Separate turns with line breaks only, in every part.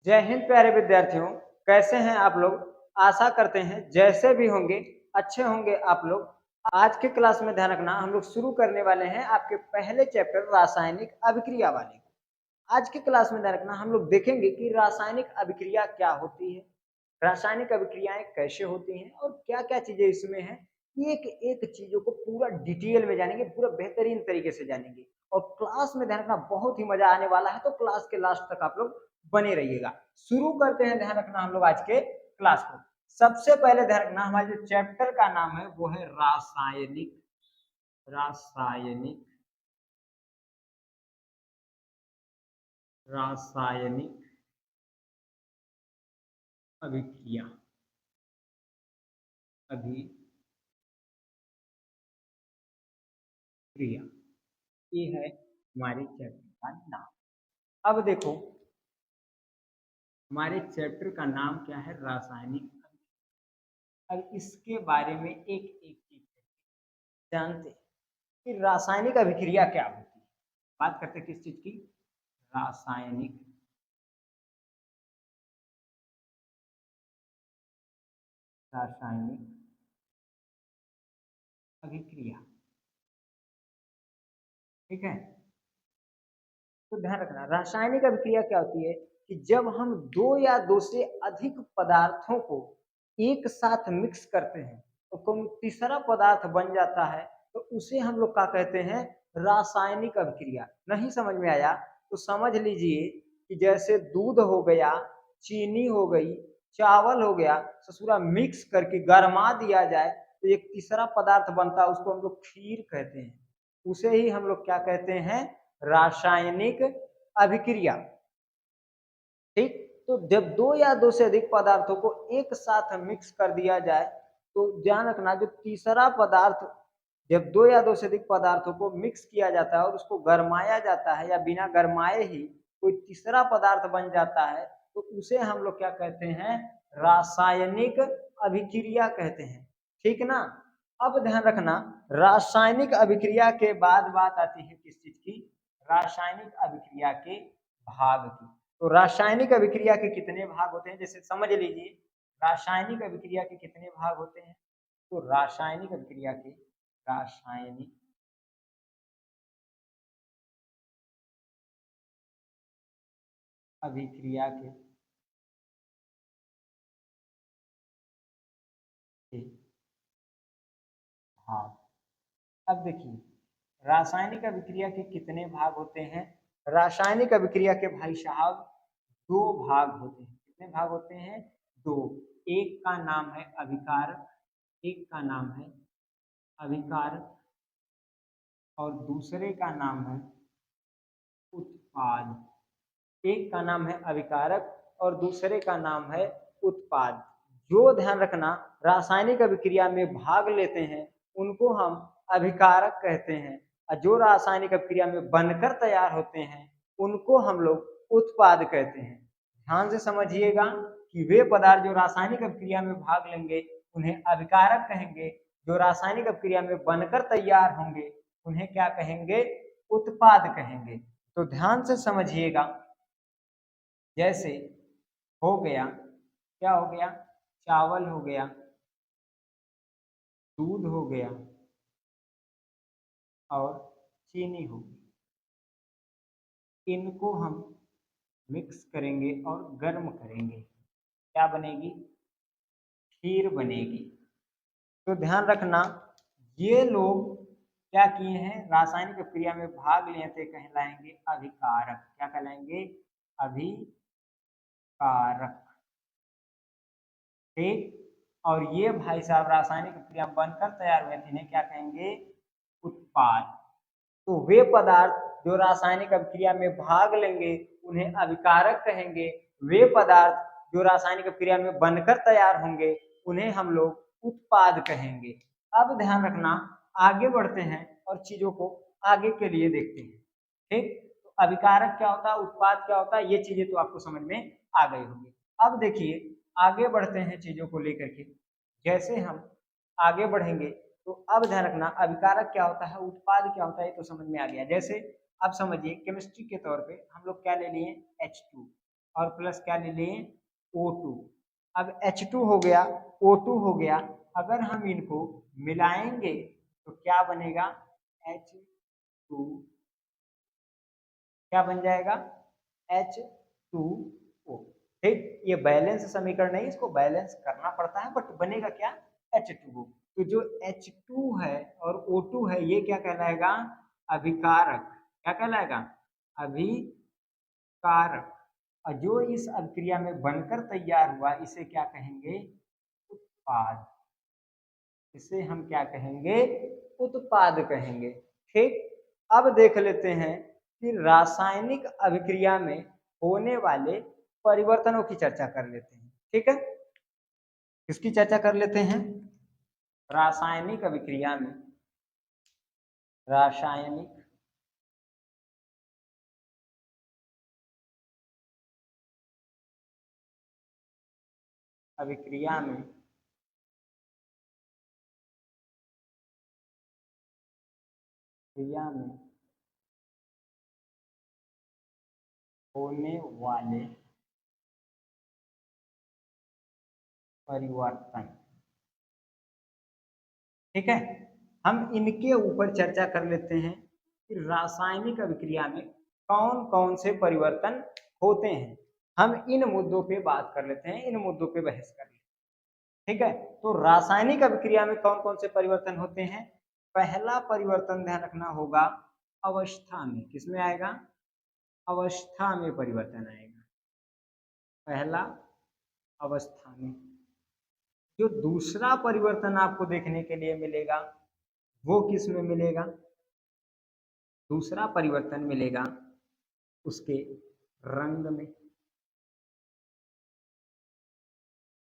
जय हिंद प्यारे विद्यार्थियों। कैसे हैं आप लोग। आशा करते हैं जैसे भी होंगे अच्छे होंगे आप लोग। आज के क्लास में ध्यान रखना, हम लोग शुरू करने वाले हैं आपके पहले चैप्टर रासायनिक अभिक्रिया वाले। आज के क्लास में ध्यान रखना, हम लोग देखेंगे कि रासायनिक अभिक्रिया क्या होती है, रासायनिक अभिक्रियाएं कैसे होती हैं और क्या क्या चीजें इसमें हैं। एक एक चीजों को पूरा डिटेल में जानेंगे, पूरा बेहतरीन तरीके से जानेंगे। और क्लास में ध्यान रखना बहुत ही मजा आने वाला है, तो क्लास के लास्ट तक आप लोग बने रहिएगा। शुरू करते हैं, ध्यान रखना हम लोग आज के क्लास को। सबसे पहले ध्यान रखना, हमारे जो चैप्टर का नाम है वो है रासायनिक रासायनिक रासायनिक अभिक्रिया अभिक्रिया ये है हमारे चैप्टर का नाम। अब देखो, हमारे चैप्टर का नाम क्या है, रासायनिक अभिक्रिया। अब इसके बारे में एक एक चीज जानते हैं कि रासायनिक अभिक्रिया क्या होती है। बात करते हैं किस चीज की, रासायनिक रासायनिक अभिक्रिया। ठीक है, तो ध्यान रखना रासायनिक अभिक्रिया क्या होती है कि जब हम दो या दो से अधिक पदार्थों को एक साथ मिक्स करते हैं तो कोई तीसरा पदार्थ बन जाता है, तो उसे हम लोग क्या कहते हैं, रासायनिक अभिक्रिया। नहीं समझ में आया तो समझ लीजिए कि जैसे दूध हो गया, चीनी हो गई, चावल हो गया, ससुरा मिक्स करके गरमा दिया जाए तो एक तीसरा पदार्थ बनता है, उसको हम लोग खीर कहते हैं। उसे ही हम लोग क्या कहते हैं, रासायनिक अभिक्रिया। ठीक, तो जब दो या दो से अधिक पदार्थों को एक साथ मिक्स कर दिया जाए तो ध्यान रखना जो तीसरा पदार्थ, जब दो या दो से अधिक पदार्थों को मिक्स किया जाता है और उसको गरमाया जाता है या बिना गरमाए ही कोई तीसरा पदार्थ बन जाता है, तो उसे हम लोग क्या कहते हैं, रासायनिक अभिक्रिया कहते हैं। ठीक ना। अब ध्यान रखना, रासायनिक अभिक्रिया के बाद बात आती है किस चीज की, रासायनिक अभिक्रिया के भाग की। तो रासायनिक अभिक्रिया के कितने भाग होते हैं, जैसे समझ लीजिए रासायनिक अभिक्रिया के कितने भाग होते हैं। तो रासायनिक अभिक्रिया के रासायनिक अभिक्रिया के भाग। अब देखिए रासायनिक अभिक्रिया के कितने भाग होते हैं। रासायनिक अभिक्रिया के भाई साहब दो भाग होते हैं। कितने भाग होते हैं, दो। एक का नाम है अभिकारक, एक का नाम है अभिकारक और दूसरे का नाम है उत्पाद। एक का नाम है अभिकारक और दूसरे का नाम है उत्पाद। जो ध्यान रखना रासायनिक अभिक्रिया में भाग लेते हैं उनको हम अभिकारक कहते हैं, और जो रासायनिक अभिक्रिया में बनकर तैयार होते हैं उनको हम लोग उत्पाद कहते हैं। ध्यान से समझिएगा कि वे पदार्थ जो रासायनिक अभिक्रिया में भाग लेंगे उन्हें अभिकारक कहेंगे, जो रासायनिक अभिक्रिया में बनकर तैयार होंगे उन्हें क्या कहेंगे, उत्पाद कहेंगे। तो ध्यान से समझिएगा, जैसे हो गया, क्या हो गया, चावल हो गया, दूध हो गया और चीनी हो गई। इनको हम मिक्स करेंगे और गर्म करेंगे, क्या बनेगी, खीर बनेगी। तो ध्यान रखना ये लोग क्या किए हैं, रासायनिक प्रक्रिया में भाग लिए थे, कहलाएंगे अभिकारक। क्या कहलाएंगे, अभिकारक। ठीक, और ये भाई साहब रासायनिक प्रक्रिया बनकर तैयार हुए थे, इन्हें क्या कहेंगे, उत्पाद। तो वे पदार्थ जो रासायनिक अभिक्रिया में भाग लेंगे उन्हें अभिकारक कहेंगे, वे पदार्थ जो रासायनिक अभिक्रिया में बनकर तैयार होंगे उन्हें हम लोग उत्पाद कहेंगे। अब ध्यान रखना, आगे बढ़ते हैं और चीजों को आगे के लिए देखते हैं। ठीक, तो अभिकारक क्या होता है, उत्पाद क्या होता है, ये चीजें तो आपको समझ में आ गई होंगी। अब देखिए आगे बढ़ते हैं चीजों को लेकर के। जैसे हम आगे बढ़ेंगे तो अब ध्यान रखना अभिकारक क्या होता है, उत्पाद क्या होता है, ये तो समझ में आ गया। जैसे अब समझिए केमिस्ट्री के तौर पे हम लोग क्या ले लिए, H2 और प्लस क्या ले लें, O2। अब H2 हो गया, O2 हो गया, अगर हम इनको मिलाएंगे तो क्या बनेगा, H2, क्या बन जाएगा, H2O। ठीक, ये बैलेंस समीकरण नहीं, इसको बैलेंस करना पड़ता है, बट बनेगा क्या, H2O। तो जो H2 है और O2 है, ये क्या कहलाएगा, अभिकारक। क्या कहलाएगा, अभिकारक। और जो इस अभिक्रिया में बनकर तैयार हुआ, इसे क्या कहेंगे, उत्पाद। इसे हम क्या कहेंगे, उत्पाद कहेंगे। ठीक, अब देख लेते हैं कि रासायनिक अभिक्रिया में होने वाले परिवर्तनों की चर्चा कर लेते हैं। ठीक है, किसकी चर्चा कर लेते हैं, रासायनिक अभिक्रिया में, रासायनिक अभिक्रिया में क्रिया में होने वाले परिवर्तन। ठीक है, हम इनके ऊपर चर्चा कर लेते हैं कि रासायनिक अभिक्रिया में कौन कौन से परिवर्तन होते हैं। हम इन मुद्दों पे बात कर लेते हैं, इन मुद्दों पे बहस कर लेते हैं। ठीक है, तो रासायनिक अभिक्रिया में कौन कौन से परिवर्तन होते हैं। पहला परिवर्तन ध्यान रखना होगा, अवस्था में। किसमें आएगा, अवस्था में परिवर्तन आएगा, पहला अवस्था में। जो दूसरा परिवर्तन आपको देखने के लिए मिलेगा, वो किस में मिलेगा, दूसरा परिवर्तन मिलेगा उसके रंग में,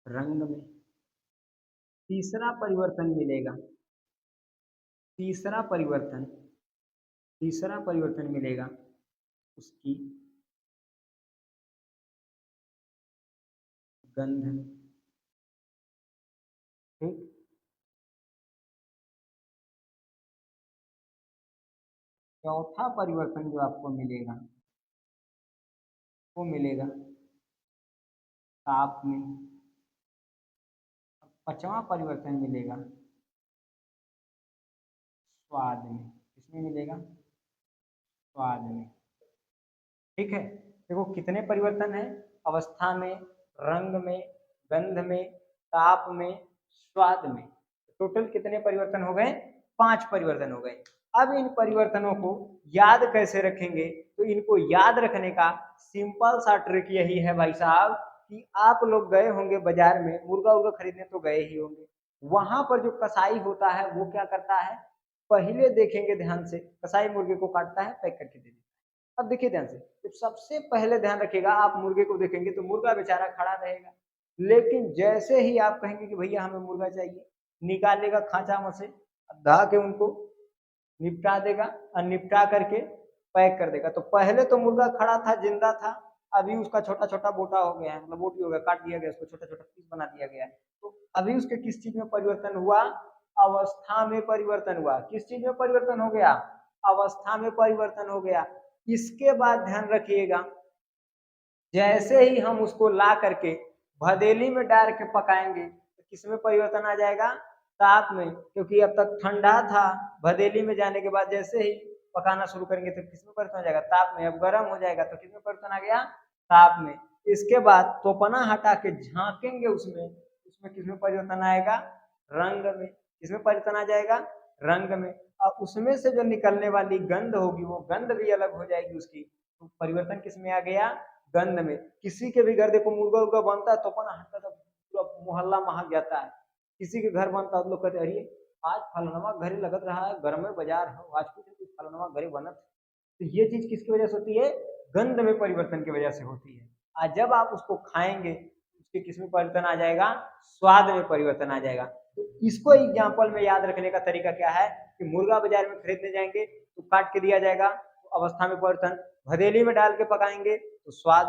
रंग में। तीसरा परिवर्तन मिलेगा, तीसरा परिवर्तन, तीसरा परिवर्तन मिलेगा उसकी गंध में। ठीक, चौथा परिवर्तन जो आपको मिलेगा वो मिलेगा ताप में। पांचवा परिवर्तन मिलेगा स्वाद में। किसमें मिलेगा, स्वाद में। ठीक है, देखो कितने परिवर्तन है, अवस्था में, रंग में, गंध में, ताप में, स्वाद में। टोटल कितने परिवर्तन हो गए, 5 परिवर्तन हो गए। अब इन परिवर्तनों को याद कैसे रखेंगे, तो इनको याद रखने का सिंपल सा ट्रिक यही है भाई साहब, कि आप लोग गए होंगे बाजार में, मुर्गा उर्गा खरीदने तो गए ही होंगे। वहां पर जो कसाई होता है वो क्या करता है, पहले देखेंगे ध्यान से, कसाई मुर्गे को काटता है, पैक करके दे देता है। अब देखिए ध्यान से, तो सबसे पहले ध्यान रखिएगा, आप मुर्गे को देखेंगे तो मुर्गा बेचारा खड़ा रहेगा, लेकिन जैसे ही आप कहेंगे कि भैया हमें मुर्गा चाहिए, निकालेगा खांचा में से, धा के उनको निपटा देगा और निपटा करके पैक कर देगा। तो पहले तो मुर्गा खड़ा था, जिंदा था, अभी उसका छोटा छोटा बोटा हो गया है, मतलब बोटी हो गया, काट दिया गया, उसको छोटा छोटा पीस बना दिया गया है। तो अभी उसके किस चीज में परिवर्तन हुआ, अवस्था में परिवर्तन हुआ। किस चीज में परिवर्तन हो गया, अवस्था में परिवर्तन हो गया। इसके बाद ध्यान रखिएगा, जैसे ही हम उसको ला करके भदेली में डाल के पकाएंगे तो किसमें परिवर्तन आ जाएगा, ताप में। क्योंकि अब तक ठंडा था, भदेली में जाने के बाद जैसे ही पकाना शुरू करेंगे तो किसमें परिवर्तन आ जाएगा, ताप में। अब गर्म हो जाएगा तो किसमें परिवर्तन आ गया, ताप में। इसके बाद तोपना हटा के झांकेंगे उसमें, उसमें किसमें परिवर्तन आएगा, रंग में। किसमें परिवर्तन आ जाएगा, रंग में। और उसमें से जो निकलने वाली गंध होगी, वो गंध भी अलग हो जाएगी उसकी। तो परिवर्तन किसमें आ गया, गंध में। किसी के भी घर देखो मुर्गा उर्गा बनता है तो अपन हटता तो पूरा मोहल्ला महक जाता है। किसी के घर बनता है तो लोग कहते हैं अरे आज फलनवा घरे लगत रहा है, घर में बाजार है, आज कुछ फलनवा घरे बनत। तो ये चीज किसकी वजह से होती है, गंध में परिवर्तन की वजह से होती है। आज जब आप उसको खाएंगे उसके किस में परिवर्तन आ जाएगा, स्वाद में परिवर्तन आ जाएगा। तो इसको एग्जाम्पल में याद रखने का तरीका क्या है, कि मुर्गा बाजार में खरीदने जाएंगे तो काट के दिया जाएगा, तो अवस्था में परिवर्तन। भदेली में डाल के पकाएंगे तो स्वाद,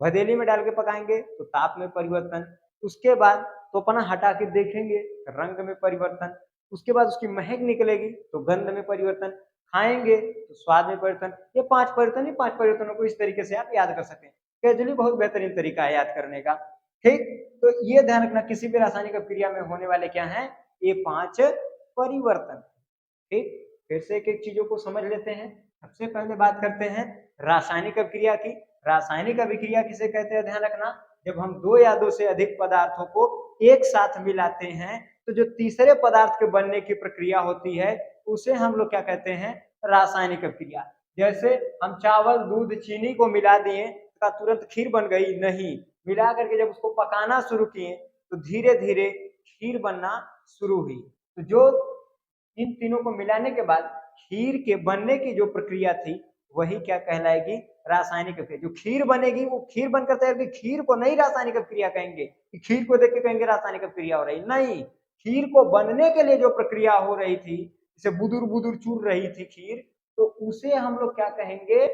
भदेली में डाल के पकाएंगे तो ताप में परिवर्तन। उसके बाद तोपना हटा के देखेंगे रंग में परिवर्तन। उसके बाद उसकी महक निकलेगी तो गंध में परिवर्तन, खाएंगे तो स्वाद में परिवर्तन। ये 5 परिवर्तन ही 5 परिवर्तनों को इस तरीके से आप याद कर सकते हैं। कैजुअली बहुत बेहतरीन तरीका है याद करने का। ठीक, तो ये ध्यान रखना किसी भी रासायनिक अभिक्रिया में होने वाले क्या हैं, ये 5 परिवर्तन। ठीक, फिर से एक एक चीजों को समझ लेते हैं। सबसे पहले बात करते हैं रासायनिक अभिक्रिया की। रासायनिक अभिक्रिया किसे कहते हैं, ध्यान रखना, जब हम दो या दो से अधिक पदार्थों को एक साथ मिलाते हैं तो जो तीसरे पदार्थ के बनने की प्रक्रिया होती है उसे हम लोग क्या कहते हैं, रासायनिक अभिक्रिया। जैसे हम चावल दूध चीनी को मिला दिए तो तुरंत खीर बन गई, नहीं, मिला करके जब उसको पकाना शुरू किए तो धीरे धीरे खीर बनना शुरू हुई। तो जो इन तीनों को मिलाने के बाद खीर के बनने की जो प्रक्रिया थी वही क्या कहलाएगी, रासायनिक अभिक्रिया। जो खीर बनेगी वो खीर बनकर तैयार होगी, खीर को नहीं रासायनिक अभिक्रिया कहेंगे कि खीर को देख के कहेंगे रासायनिक अभिक्रिया हो रही, नहीं, खीर को बनने के लिए जो प्रक्रिया हो रही थी, जैसे बुदुर बुदुर चूर रही थी खीर, तो उसे हम लोग क्या कहेंगे,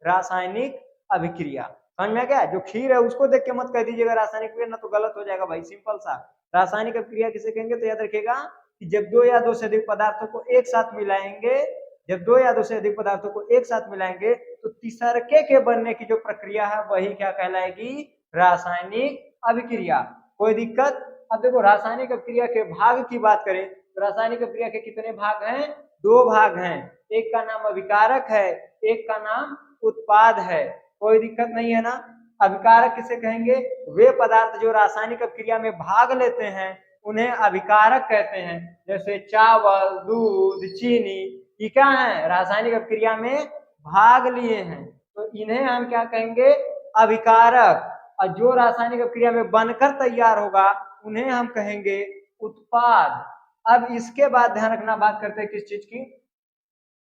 रासायनिक अभिक्रिया। समझ में क्या, जो खीर है उसको देख के मत कह दीजिएगा रासायनिक अभिक्रिया, ना तो गलत हो जाएगा भाई, सिंपल सा। रासायनिक अभिक्रिया किसे कहेंगे, तो याद रखिएगा कि जब दो या दो से अधिक पदार्थों को एक साथ मिलाएंगे, जब दो या दो से अधिक पदार्थों को एक साथ मिलाएंगे तो तीसरके के बनने की जो प्रक्रिया है वही क्या कहलाएगी, रासायनिक अभिक्रिया। कोई दिक्कत? अब देखो रासायनिक अभिक्रिया के भाग की बात करें तो रासायनिक अभिक्रिया के कितने भाग हैं, दो भाग हैं, एक का नाम अभिकारक है, एक का नाम उत्पाद है। कोई दिक्कत नहीं है ना। अभिकारक किसे कहेंगे, वे पदार्थ जो रासायनिक अभिक्रिया में भाग लेते हैं उन्हें अभिकारक कहते हैं। जैसे चावल दूध चीनी, ये क्या है, रासायनिक अभिक्रिया में भाग लिए हैं, तो इन्हें हम क्या कहेंगे, अभिकारक। और जो रासायनिक अभिक्रिया में बनकर तैयार होगा उन्हें हम कहेंगे उत्पाद। अब इसके बाद ध्यान रखना, बात करते हैं किस चीज की,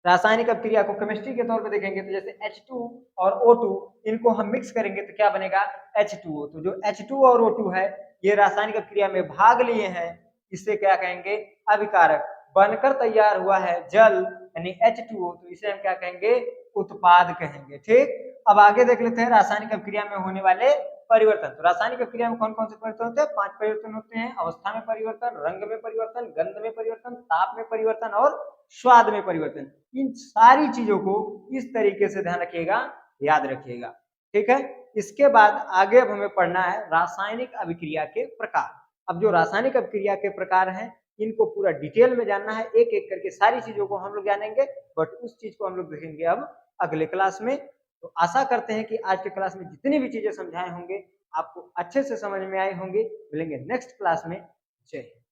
रासायनिक अभिक्रिया को केमिस्ट्री के तौर पे देखेंगे तो जैसे H2 और O2 इनको हम मिक्स करेंगे तो क्या बनेगा, H2O। तो जो H2 और O2 है ये रासायनिक अभिक्रिया में भाग लिए हैं, इसे क्या कहेंगे, अभिकारक। बनकर तैयार हुआ है जल यानी H2O, तो इसे हम क्या कहेंगे, उत्पाद कहेंगे। ठीक, अब आगे देख लेते हैं रासायनिक अभिक्रिया में होने वाले परिवर्तन। तो रासायनिक अभिक्रिया में कौन कौन से परिवर्तन होते हैं, 5 परिवर्तन होते हैं, अवस्था में परिवर्तन, रंग में परिवर्तन, गंध में परिवर्तन, ताप में परिवर्तन और स्वाद में परिवर्तन। इन सारी चीजों को इस तरीके से ध्यान रखिएगा, याद रखिएगा। ठीक है, इसके बाद आगे अब हमें पढ़ना है रासायनिक अभिक्रिया के प्रकार। अब जो रासायनिक अभिक्रिया के प्रकार हैं इनको पूरा डिटेल में जानना है, एक एक करके सारी चीजों को हम लोग जानेंगे, बट उस चीज को हम लोग देखेंगे अब अगले क्लास में। तो आशा करते हैं कि आज के क्लास में जितनी भी चीजें समझाए होंगे आपको अच्छे से समझ में आए होंगे। मिलेंगे नेक्स्ट क्लास में। जय हिंद।